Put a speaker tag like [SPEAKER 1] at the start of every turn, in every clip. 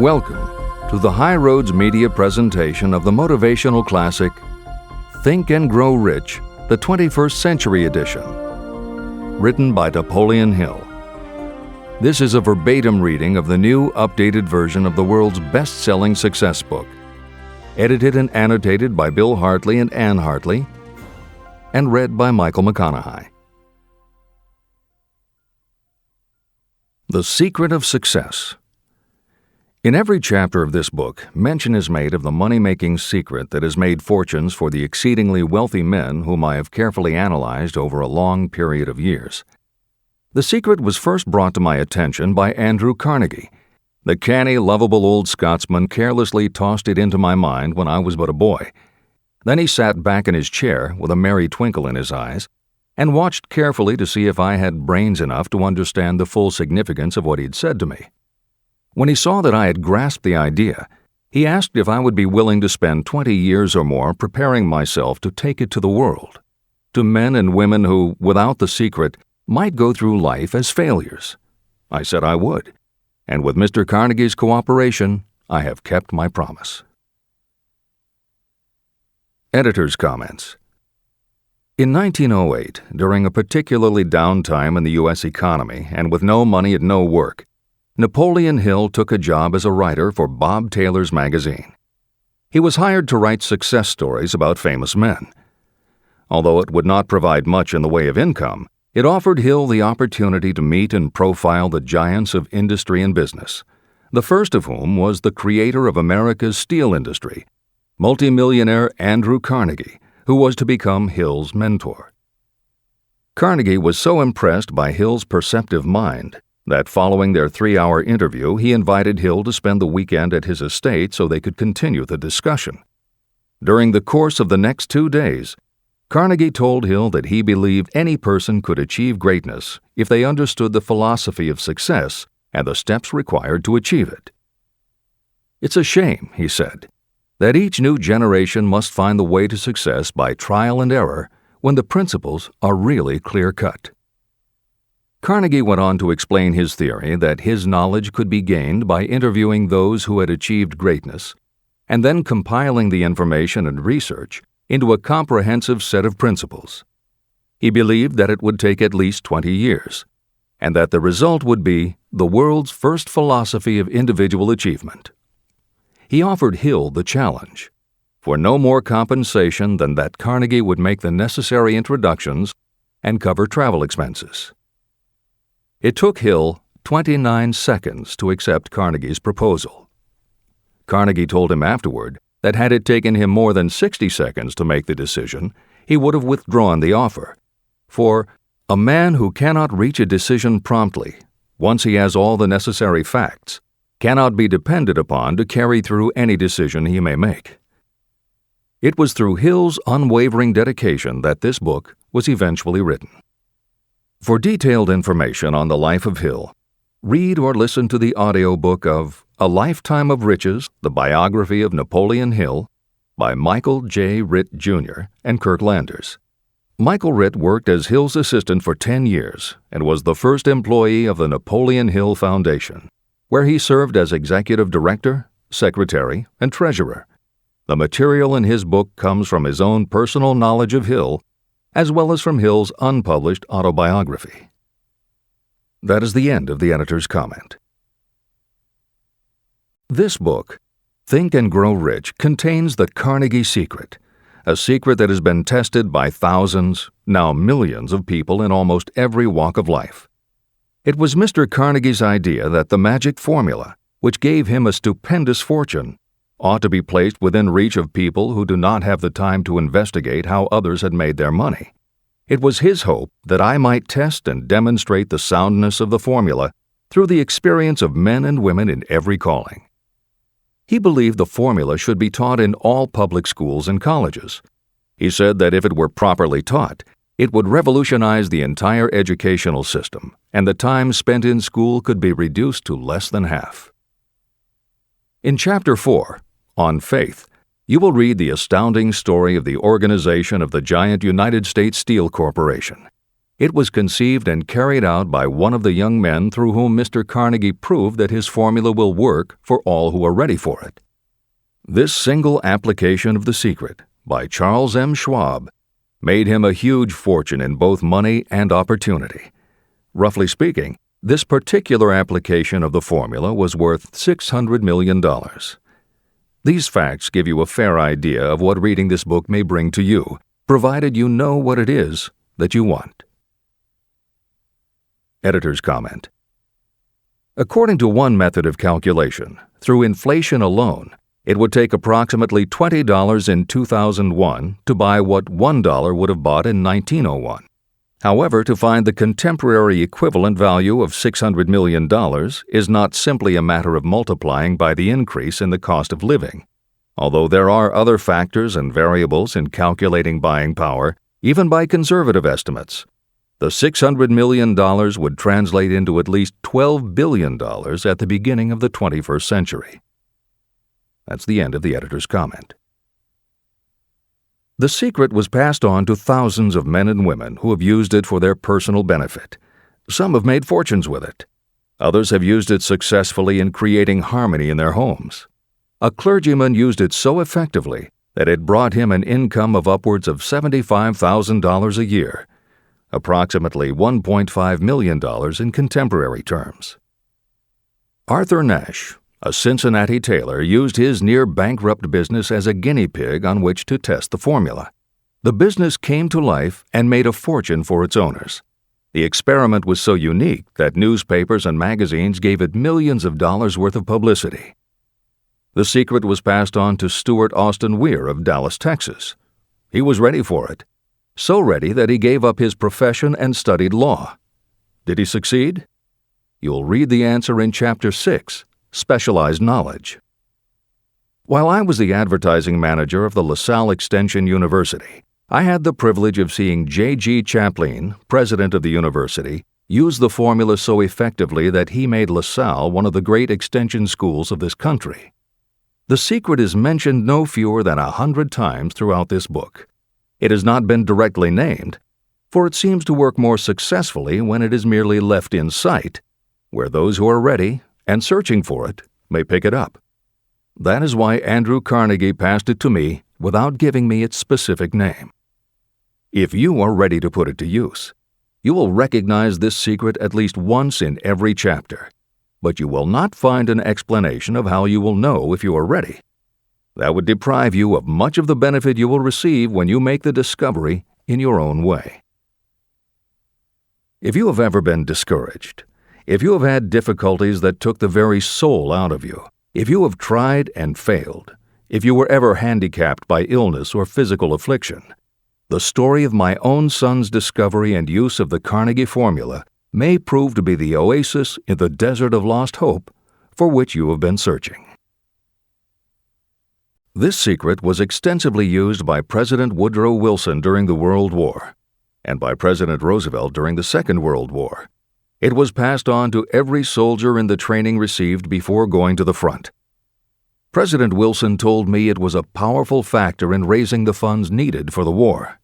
[SPEAKER 1] Welcome to the High Roads Media presentation of the motivational classic, Think and Grow Rich, the 21st Century Edition, written by Napoleon Hill. This is a verbatim reading of the new, updated version of the world's best-selling success book, edited and annotated by Bill Hartley and Ann Hartley, and read by Michael McConaughey. The Secret of Success. In every chapter of this book, mention is made of the money-making secret that has made fortunes for the exceedingly wealthy men whom I have carefully analyzed over a long period of years. The secret was first brought to my attention by Andrew Carnegie. The canny, lovable old Scotsman carelessly tossed it into my mind when I was but a boy. Then he sat back in his chair with a merry twinkle in his eyes and watched carefully to see if I had brains enough to understand the full significance of what he'd said to me. When he saw that I had grasped the idea, he asked if I would be willing to spend 20 years or more preparing myself to take it to the world, to men and women who, without the secret, might go through life as failures. I said I would, and with Mr. Carnegie's cooperation, I have kept my promise. Editor's comments. In 1908, during a particularly down time in the U.S. economy and with no money and no work, Napoleon Hill took a job as a writer for Bob Taylor's magazine. He was hired to write success stories about famous men. Although it would not provide much in the way of income, it offered Hill the opportunity to meet and profile the giants of industry and business, the first of whom was the creator of America's steel industry, multimillionaire Andrew Carnegie, who was to become Hill's mentor. Carnegie was so impressed by Hill's perceptive mind that following their 3-hour interview, he invited Hill to spend the weekend at his estate so they could continue the discussion. During the course of the next 2 days, Carnegie told Hill that he believed any person could achieve greatness if they understood the philosophy of success and the steps required to achieve it. "It's a shame," he said, "that each new generation must find the way to success by trial and error when the principles are really clear-cut." Carnegie went on to explain his theory that his knowledge could be gained by interviewing those who had achieved greatness and then compiling the information and research into a comprehensive set of principles. He believed that it would take at least 20 years, and that the result would be the world's first philosophy of individual achievement. He offered Hill the challenge, for no more compensation than that Carnegie would make the necessary introductions and cover travel expenses. It took Hill 29 seconds to accept Carnegie's proposal. Carnegie told him afterward that had it taken him more than 60 seconds to make the decision, he would have withdrawn the offer. For a man who cannot reach a decision promptly, once he has all the necessary facts, cannot be depended upon to carry through any decision he may make. It was through Hill's unwavering dedication that this book was eventually written. For detailed information on the life of Hill, read or listen to the audiobook of A Lifetime of Riches, the Biography of Napoleon Hill, by Michael J. Ritt, Jr. and Kirk Landers. Michael Ritt worked as Hill's assistant for 10 years and was the first employee of the Napoleon Hill Foundation, where he served as executive director, secretary, and treasurer. The material in his book comes from his own personal knowledge of Hill, as well as from Hill's unpublished autobiography. That is the end of the editor's comment. This book, Think and Grow Rich, contains the Carnegie secret, a secret that has been tested by thousands, now millions of people in almost every walk of life. It was Mr. Carnegie's idea that the magic formula, which gave him a stupendous fortune, ought to be placed within reach of people who do not have the time to investigate how others had made their money. It was his hope that I might test and demonstrate the soundness of the formula through the experience of men and women in every calling. He believed the formula should be taught in all public schools and colleges. He said that if it were properly taught, it would revolutionize the entire educational system, and the time spent in school could be reduced to less than half. In Chapter 4, On Faith, you will read the astounding story of the organization of the giant United States Steel Corporation. It was conceived and carried out by one of the young men through whom Mr. Carnegie proved that his formula will work for all who are ready for it. This single application of the secret, by Charles M. Schwab, made him a huge fortune in both money and opportunity. Roughly speaking, this particular application of the formula was worth $600 million. These facts give you a fair idea of what reading this book may bring to you, provided you know what it is that you want. Editor's comment. According to one method of calculation, through inflation alone, it would take approximately $20 in 2001 to buy what $1 would have bought in 1901. However, to find the contemporary equivalent value of $600 million is not simply a matter of multiplying by the increase in the cost of living. Although there are other factors and variables in calculating buying power, even by conservative estimates, the $600 million would translate into at least $12 billion at the beginning of the 21st century. That's the end of the editor's comment. The secret was passed on to thousands of men and women who have used it for their personal benefit. Some have made fortunes with it. Others have used it successfully in creating harmony in their homes. A clergyman used it so effectively that it brought him an income of upwards of $75,000 a year, approximately $1.5 million in contemporary terms. Arthur Nash, a Cincinnati tailor, used his near-bankrupt business as a guinea pig on which to test the formula. The business came to life and made a fortune for its owners. The experiment was so unique that newspapers and magazines gave it millions of dollars worth of publicity. The secret was passed on to Stuart Austin Weir of Dallas, Texas. He was ready for it, so ready that he gave up his profession and studied law. Did he succeed? You'll read the answer in Chapter 6, Specialized Knowledge. While I was the advertising manager of the LaSalle Extension University, I had the privilege of seeing J.G. Chaplin, president of the university, use the formula so effectively that he made LaSalle one of the great extension schools of this country. The secret is mentioned no fewer than 100 times throughout this book. It has not been directly named, for it seems to work more successfully when it is merely left in sight, where those who are ready and searching for it may pick it up. That is why Andrew Carnegie passed it to me without giving me its specific name. If you are ready to put it to use, you will recognize this secret at least once in every chapter, but you will not find an explanation of how you will know if you are ready. That would deprive you of much of the benefit you will receive when you make the discovery in your own way. If you have ever been discouraged, if you have had difficulties that took the very soul out of you, if you have tried and failed, if you were ever handicapped by illness or physical affliction, the story of my own son's discovery and use of the Carnegie formula may prove to be the oasis in the desert of lost hope for which you have been searching. This secret was extensively used by President Woodrow Wilson during the World War and by President Roosevelt during the Second World War. It was passed on to every soldier in the training received before going to the front. President Wilson told me it was a powerful factor in raising the funds needed for the war.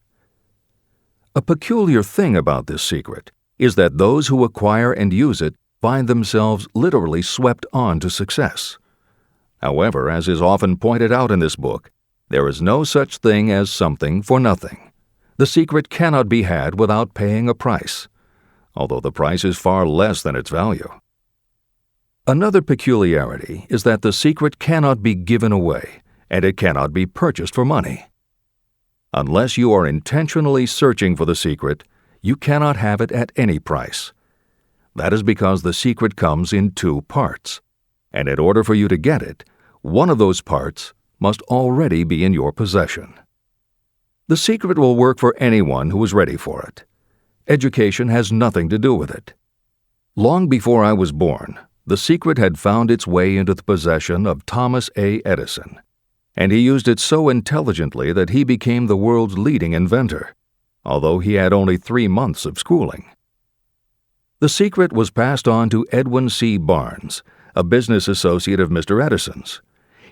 [SPEAKER 1] A peculiar thing about this secret is that those who acquire and use it find themselves literally swept on to success. However, as is often pointed out in this book, there is no such thing as something for nothing. The secret cannot be had without paying a price, although the price is far less than its value. Another peculiarity is that the secret cannot be given away, and it cannot be purchased for money. Unless you are intentionally searching for the secret, you cannot have it at any price. That is because the secret comes in two parts, and in order for you to get it, one of those parts must already be in your possession. The secret will work for anyone who is ready for it. Education has nothing to do with it. Long before I was born, the secret had found its way into the possession of Thomas A. Edison, and he used it so intelligently that he became the world's leading inventor, although he had only 3 months of schooling. The secret was passed on to Edwin C. Barnes, a business associate of Mr. Edison's.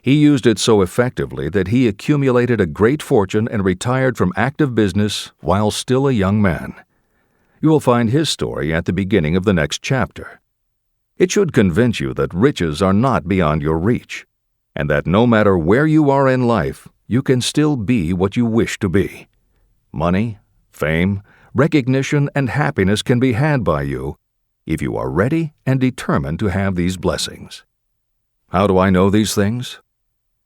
[SPEAKER 1] He used it so effectively that he accumulated a great fortune and retired from active business while still a young man. You will find his story at the beginning of the next chapter. It should convince you that riches are not beyond your reach, and that no matter where you are in life, you can still be what you wish to be. Money, fame, recognition, and happiness can be had by you if you are ready and determined to have these blessings. How do I know these things?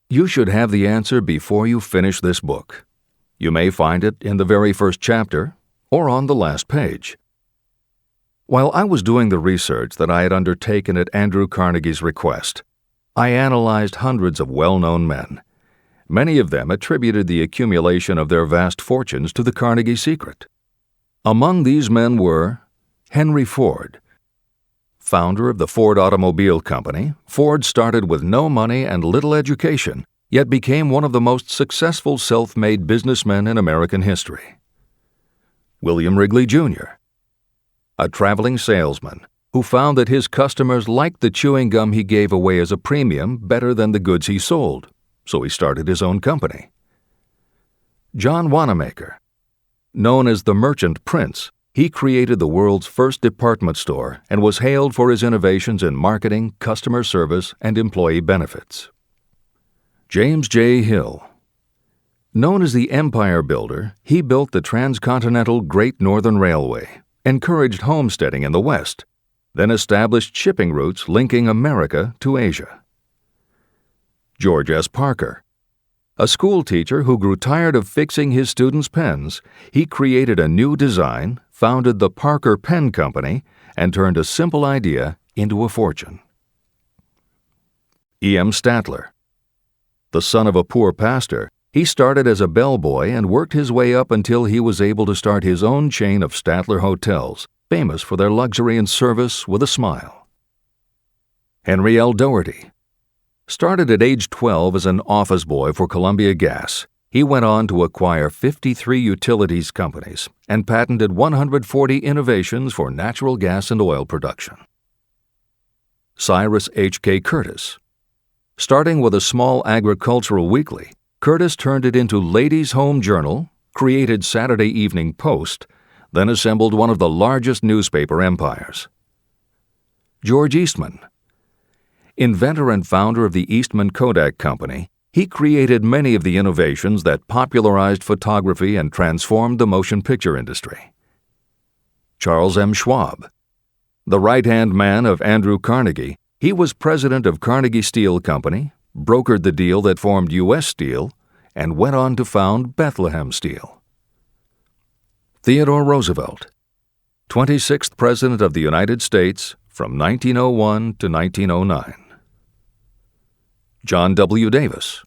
[SPEAKER 1] You should have the answer before you finish this book. You may find it in the very first chapter or on the last page. While I was doing the research that I had undertaken at Andrew Carnegie's request, I analyzed hundreds of well-known men. Many of them attributed the accumulation of their vast fortunes to the Carnegie secret. Among these men were Henry Ford. Founder of the Ford Automobile Company, Ford started with no money and little education, yet became one of the most successful self-made businessmen in American history. William Wrigley, Jr., a traveling salesman who found that his customers liked the chewing gum he gave away as a premium better than the goods he sold, so he started his own company. John Wanamaker. Known as the Merchant Prince, he created the world's first department store and was hailed for his innovations in marketing, customer service, and employee benefits. James J. Hill. Known as the Empire Builder, he built the transcontinental Great Northern Railway, encouraged homesteading in the West, then established shipping routes linking America to Asia. George S. Parker. A school teacher who grew tired of fixing his students' pens, he created a new design, founded the Parker Pen Company, and turned a simple idea into a fortune. E. M. Statler. The son of a poor pastor, he started as a bellboy and worked his way up until he was able to start his own chain of Statler hotels, famous for their luxury and service with a smile. Henry L. Doherty. Started at age 12 as an office boy for Columbia Gas, he went on to acquire 53 utilities companies and patented 140 innovations for natural gas and oil production. Cyrus H.K. Curtis. Starting with a small agricultural weekly, Curtis turned it into Ladies' Home Journal, created Saturday Evening Post, then assembled one of the largest newspaper empires. George Eastman. Inventor and founder of the Eastman Kodak Company, he created many of the innovations that popularized photography and transformed the motion picture industry. Charles M. Schwab. The right-hand man of Andrew Carnegie, he was president of Carnegie Steel Company, brokered the deal that formed U.S. Steel, and went on to found Bethlehem Steel. Theodore Roosevelt. 26th President of the United States from 1901 to 1909. John W. Davis.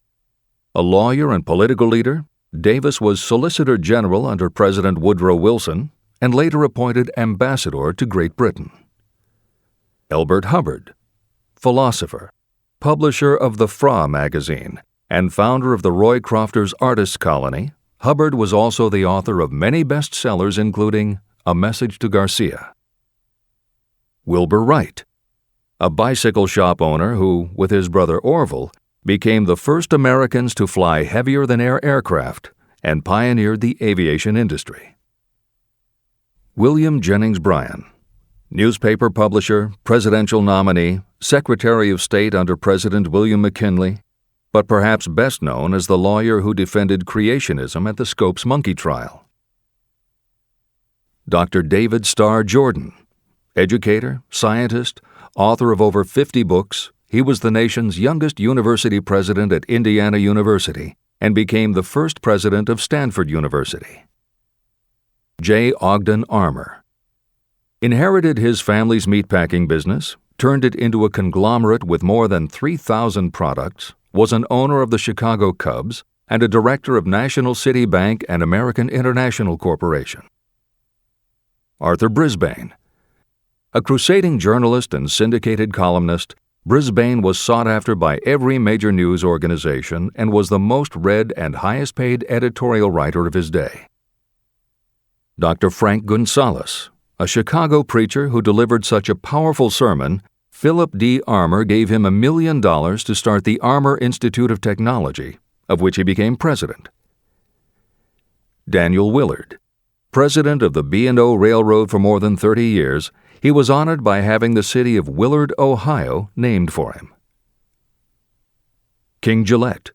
[SPEAKER 1] A lawyer and political leader, Davis was Solicitor General under President Woodrow Wilson and later appointed Ambassador to Great Britain. Elbert Hubbard. Philosopher, publisher of the Fra magazine, and founder of the Roy Crofters Artists Colony, Hubbard was also the author of many bestsellers including A Message to Garcia. Wilbur Wright. A bicycle shop owner who, with his brother Orville, became the first Americans to fly heavier-than-air aircraft and pioneered the aviation industry. William Jennings Bryan. Newspaper publisher, presidential nominee, Secretary of State under President William McKinley, but perhaps best known as the lawyer who defended creationism at the Scopes monkey trial. Dr. David Starr Jordan. Educator, scientist, author of over 50 books, he was the nation's youngest university president at Indiana University and became the first president of Stanford University. J. Ogden Armour. Inherited his family's meatpacking business, turned it into a conglomerate with more than 3,000 products, was an owner of the Chicago Cubs, and a director of National City Bank and American International Corporation. Arthur Brisbane. A crusading journalist and syndicated columnist, Brisbane was sought after by every major news organization and was the most read and highest-paid editorial writer of his day. Dr. Frank Gonzalez. A Chicago preacher who delivered such a powerful sermon, Philip D. Armour gave him $1 million to start the Armour Institute of Technology, of which he became president. Daniel Willard. President of the B&O Railroad for more than 30 years, he was honored by having the city of Willard, Ohio, named for him. King Gillette.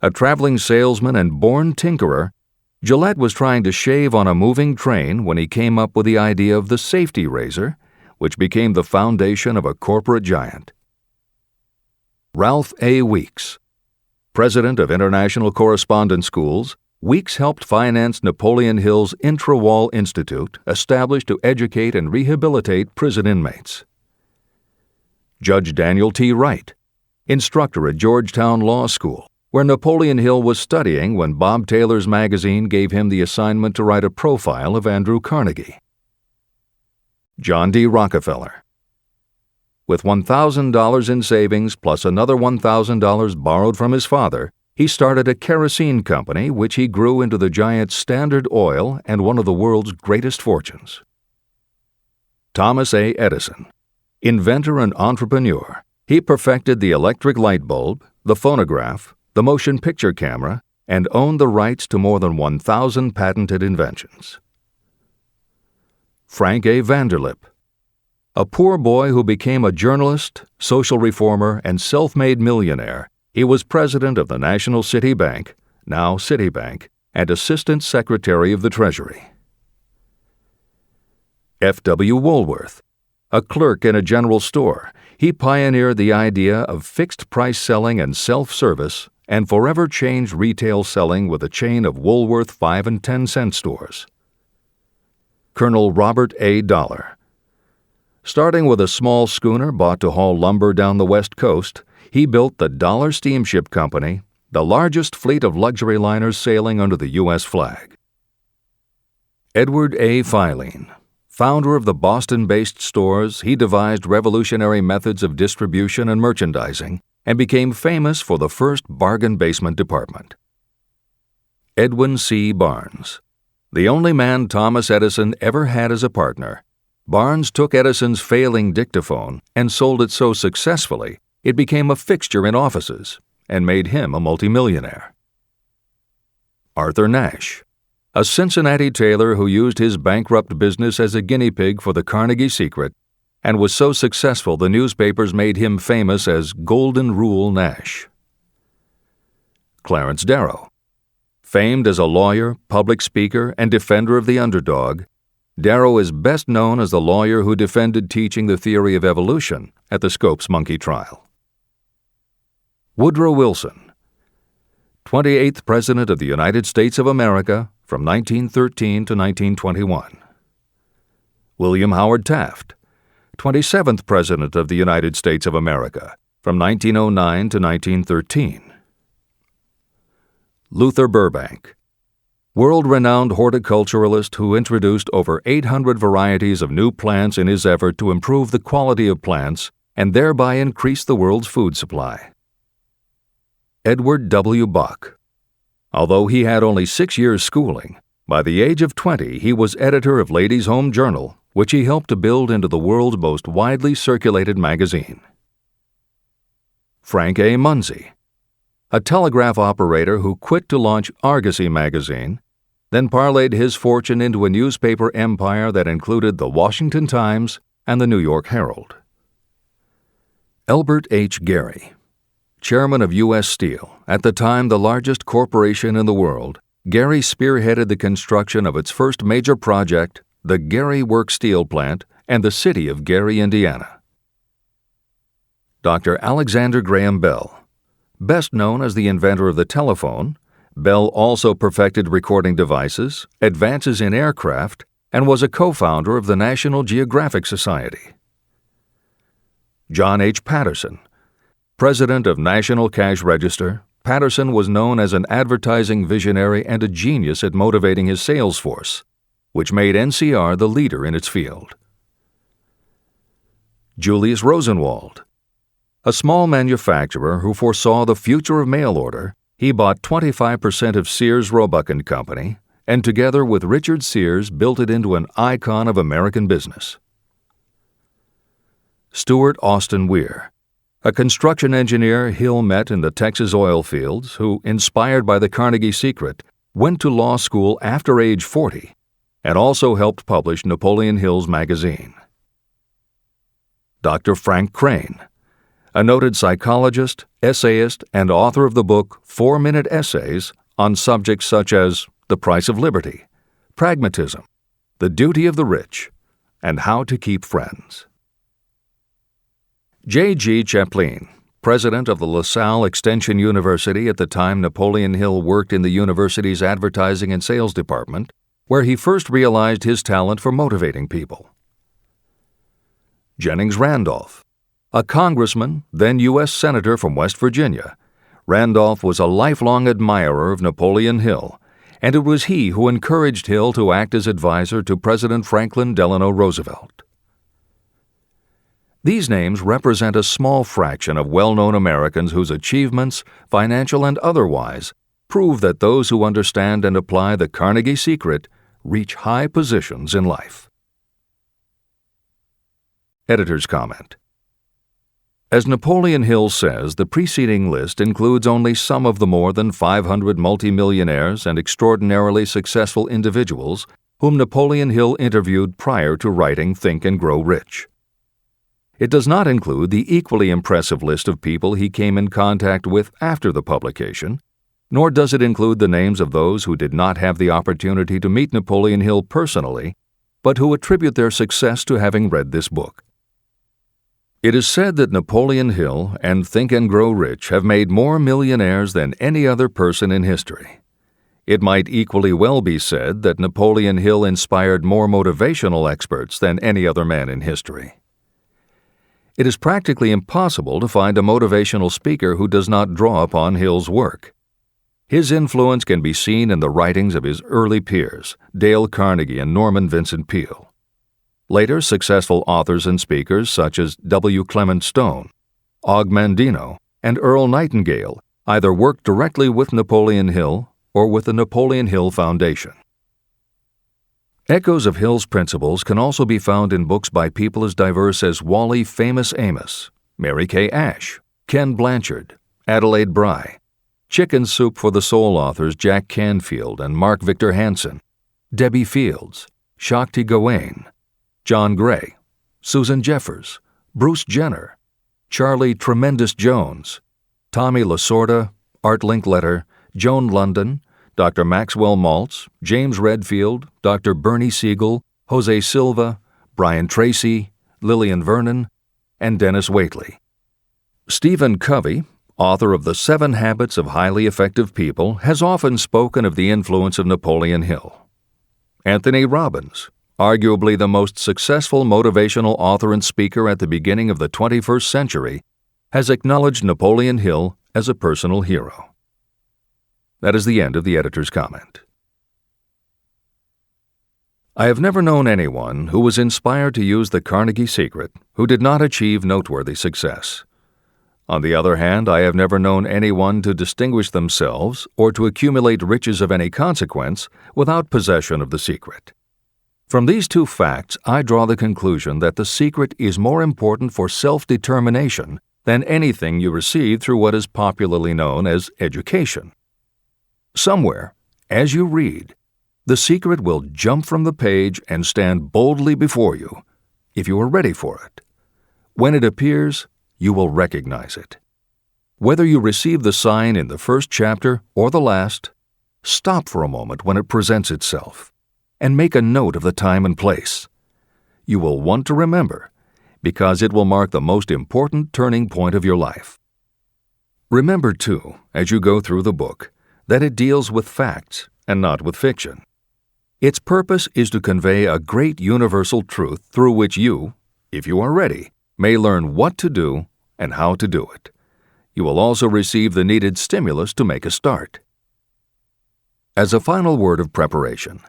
[SPEAKER 1] A traveling salesman and born tinkerer, Gillette was trying to shave on a moving train when he came up with the idea of the safety razor, which became the foundation of a corporate giant. Ralph A. Weeks. President of International Correspondence Schools, Weeks helped finance Napoleon Hill's Intra-Wall Institute, established to educate and rehabilitate prison inmates. Judge Daniel T. Wright. Instructor at Georgetown Law School, where Napoleon Hill was studying when Bob Taylor's magazine gave him the assignment to write a profile of Andrew Carnegie. John D. Rockefeller. With $1,000 in savings plus another $1,000 borrowed from his father, he started a kerosene company which he grew into the giant Standard Oil and one of the world's greatest fortunes. Thomas A. Edison. Inventor and entrepreneur, he perfected the electric light bulb, the phonograph, the motion picture camera, and owned the rights to more than 1,000 patented inventions. Frank A. Vanderlip. A poor boy who became a journalist, social reformer, and self-made millionaire, he was president of the National City Bank, now Citibank, and Assistant Secretary of the Treasury. F. W. Woolworth. A clerk in a general store, he pioneered the idea of fixed-price selling and self-service and forever changed retail selling with a chain of Woolworth 5 and 10 cent stores. Colonel Robert A. Dollar. Starting with a small schooner bought to haul lumber down the West Coast, he built the Dollar Steamship Company, the largest fleet of luxury liners sailing under the U.S. flag. Edward A. Filene. Founder of the Boston-based stores, he devised revolutionary methods of distribution and merchandising and became famous for the first bargain basement department. Edwin C. Barnes. The only man Thomas Edison ever had as a partner, Barnes took Edison's failing dictaphone and sold it so successfully it became a fixture in offices and made him a multimillionaire. Arthur Nash. A Cincinnati tailor who used his bankrupt business as a guinea pig for the Carnegie secret and was so successful the newspapers made him famous as Golden Rule Nash. Clarence Darrow. Famed as a lawyer, public speaker, and defender of the underdog, Darrow is best known as the lawyer who defended teaching the theory of evolution at the Scopes monkey trial. Woodrow Wilson. 28th President of the United States of America from 1913 to 1921. William Howard Taft. 27th President of the United States of America from 1909 to 1913. Luther Burbank. World-renowned horticulturalist who introduced over 800 varieties of new plants in his effort to improve the quality of plants and thereby increase the world's food supply. Edward W. Buck. Although he had only 6 years' schooling, by the age of 20 he was editor of Ladies' Home Journal, which he helped to build into the world's most widely circulated magazine. Frank A. Munsey. A telegraph operator who quit to launch Argosy magazine, then parlayed his fortune into a newspaper empire that included the Washington Times and the New York Herald. Elbert H. Gary. Chairman of U.S. Steel, at the time the largest corporation in the world, Gary spearheaded the construction of its first major project, the Gary Works Steel Plant, and the city of Gary, Indiana. Dr. Alexander Graham Bell. Best known as the inventor of the telephone, Bell also perfected recording devices, advances in aircraft, and was a co-founder of the National Geographic Society. John H. Patterson. President of National Cash Register, Patterson was known as an advertising visionary and a genius at motivating his sales force, which made NCR the leader in its field. Julius Rosenwald. A small manufacturer who foresaw the future of mail order, he bought 25% of Sears Roebuck & Company, and together with Richard Sears built it into an icon of American business. Stuart Austin Weir. A construction engineer Hill met in the Texas oil fields who, inspired by the Carnegie secret, went to law school after age 40 and also helped publish Napoleon Hill's magazine. Dr. Frank Crane, a noted psychologist, essayist, and author of the book 4-Minute Essays on subjects such as the price of liberty, pragmatism, the duty of the rich, and how to keep friends. J.G. Chaplin, president of the LaSalle Extension University at the time Napoleon Hill worked in the university's advertising and sales department, where he first realized his talent for motivating people. Jennings Randolph, a congressman, then U.S. Senator from West Virginia, Randolph was a lifelong admirer of Napoleon Hill, and it was he who encouraged Hill to act as advisor to President Franklin Delano Roosevelt. These names represent a small fraction of well-known Americans whose achievements, financial and otherwise, prove that those who understand and apply the Carnegie secret reach high positions in life. Editor's comment. As Napoleon Hill says, the preceding list includes only some of the more than 500 multimillionaires and extraordinarily successful individuals whom Napoleon Hill interviewed prior to writing Think and Grow Rich. It does not include the equally impressive list of people he came in contact with after the publication, nor does it include the names of those who did not have the opportunity to meet Napoleon Hill personally, but who attribute their success to having read this book. It is said that Napoleon Hill and Think and Grow Rich have made more millionaires than any other person in history. It might equally well be said that Napoleon Hill inspired more motivational experts than any other man in history. It is practically impossible to find a motivational speaker who does not draw upon Hill's work. His influence can be seen in the writings of his early peers, Dale Carnegie and Norman Vincent Peale. Later, successful authors and speakers such as W. Clement Stone, Og Mandino, and Earl Nightingale either worked directly with Napoleon Hill or with the Napoleon Hill Foundation. Echoes of Hill's principles can also be found in books by people as diverse as Wally Famous Amos, Mary Kay Ash, Ken Blanchard, Adelaide Bry, Chicken Soup for the Soul authors Jack Canfield and Mark Victor Hansen, Debbie Fields, Shakti Gawain, John Gray, Susan Jeffers, Bruce Jenner, Charlie Tremendous Jones, Tommy Lasorda, Art Linkletter, Joan London, Dr. Maxwell Maltz, James Redfield, Dr. Bernie Siegel, Jose Silva, Brian Tracy, Lillian Vernon, and Dennis Waitley. Stephen Covey, author of The 7 Habits of Highly Effective People, has often spoken of the influence of Napoleon Hill. Anthony Robbins, arguably the most successful motivational author and speaker at the beginning of the 21st century, has acknowledged Napoleon Hill as a personal hero. That is the end of the editor's comment. I have never known anyone who was inspired to use the Carnegie secret who did not achieve noteworthy success. On the other hand, I have never known anyone to distinguish themselves or to accumulate riches of any consequence without possession of the secret. From these two facts, I draw the conclusion that the secret is more important for self-determination than anything you receive through what is popularly known as education. Somewhere, as you read, the secret will jump from the page and stand boldly before you, if you are ready for it. When it appears, you will recognize it. Whether you receive the sign in the first chapter or the last, stop for a moment when it presents itself, and make a note of the time and place. You will want to remember, because it will mark the most important turning point of your life. Remember, too, as you go through the book, that it deals with facts and not with fiction. Its purpose is to convey a great universal truth through which you, if you are ready, may learn what to do and how to do it. You will also receive the needed stimulus to make a start. As a final word of preparation,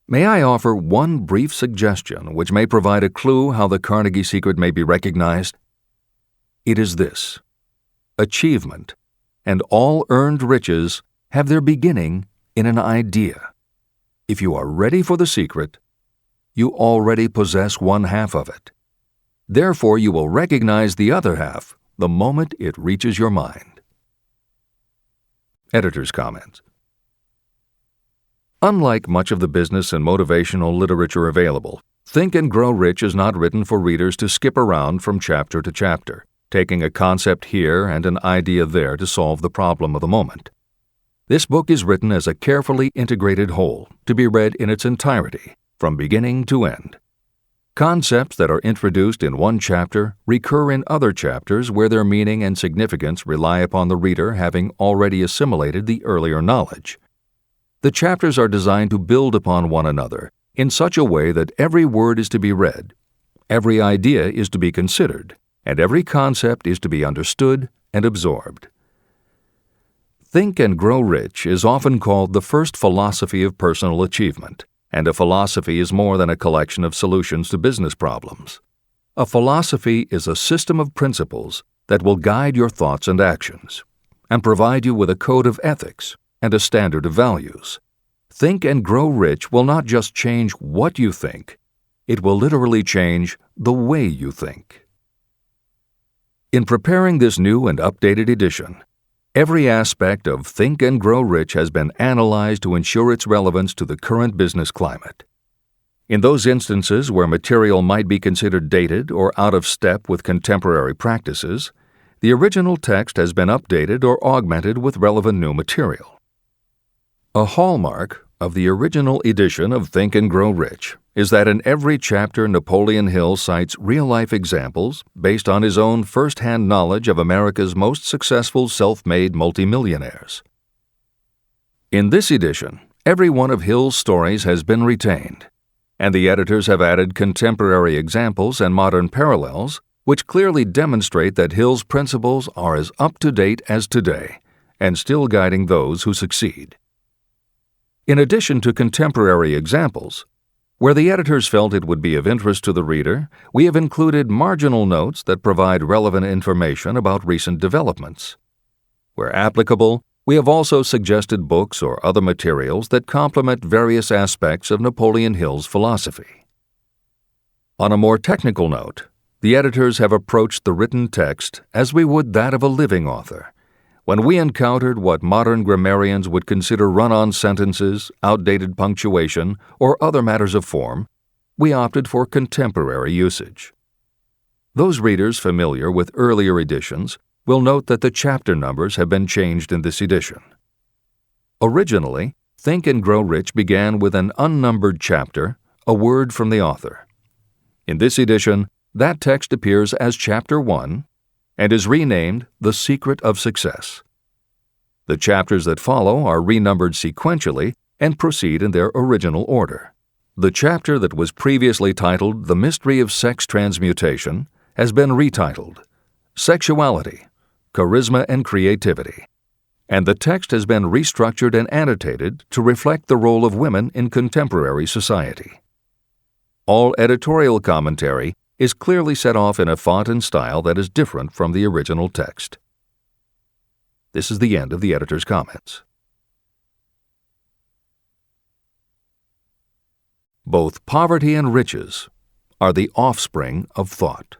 [SPEAKER 1] may I offer one brief suggestion which may provide a clue how the Carnegie secret may be recognized? It is this: achievement and all earned riches have their beginning in an idea. If you are ready for the secret, you already possess one half of it. Therefore, you will recognize the other half the moment it reaches your mind. Editor's comments. Unlike much of the business and motivational literature available, Think and Grow Rich is not written for readers to skip around from chapter to chapter, taking a concept here and an idea there to solve the problem of the moment. This book is written as a carefully integrated whole, to be read in its entirety, from beginning to end. Concepts that are introduced in one chapter recur in other chapters where their meaning and significance rely upon the reader having already assimilated the earlier knowledge. The chapters are designed to build upon one another in such a way that every word is to be read, every idea is to be considered, and every concept is to be understood and absorbed. Think and Grow Rich is often called the first philosophy of personal achievement, and a philosophy is more than a collection of solutions to business problems. A philosophy is a system of principles that will guide your thoughts and actions, and provide you with a code of ethics and a standard of values. Think and Grow Rich will not just change what you think, it will literally change the way you think. In preparing this new and updated edition, every aspect of Think and Grow Rich has been analyzed to ensure its relevance to the current business climate. In those instances where material might be considered dated or out of step with contemporary practices, the original text has been updated or augmented with relevant new material. A hallmark of the original edition of Think and Grow Rich is that in every chapter Napoleon Hill cites real-life examples based on his own first-hand knowledge of America's most successful self-made multimillionaires. In this edition, every one of Hill's stories has been retained, and the editors have added contemporary examples and modern parallels which clearly demonstrate that Hill's principles are as up-to-date as today and still guiding those who succeed. In addition to contemporary examples, where the editors felt it would be of interest to the reader, we have included marginal notes that provide relevant information about recent developments. Where applicable, we have also suggested books or other materials that complement various aspects of Napoleon Hill's philosophy. On a more technical note, the editors have approached the written text as we would that of a living author. When we encountered what modern grammarians would consider run-on sentences, outdated punctuation, or other matters of form, we opted for contemporary usage. Those readers familiar with earlier editions will note that the chapter numbers have been changed in this edition. Originally, Think and Grow Rich began with an unnumbered chapter, a word from the author. In this edition, that text appears as Chapter 1 and is renamed The Secret of Success. The chapters that follow are renumbered sequentially and proceed in their original order. The chapter that was previously titled The Mystery of Sex Transmutation has been retitled Sexuality, Charisma and Creativity, and the text has been restructured and annotated to reflect the role of women in contemporary society. All editorial commentary is clearly set off in a font and style that is different from the original text. This is the end of the editor's comments. Both poverty and riches are the offspring of thought.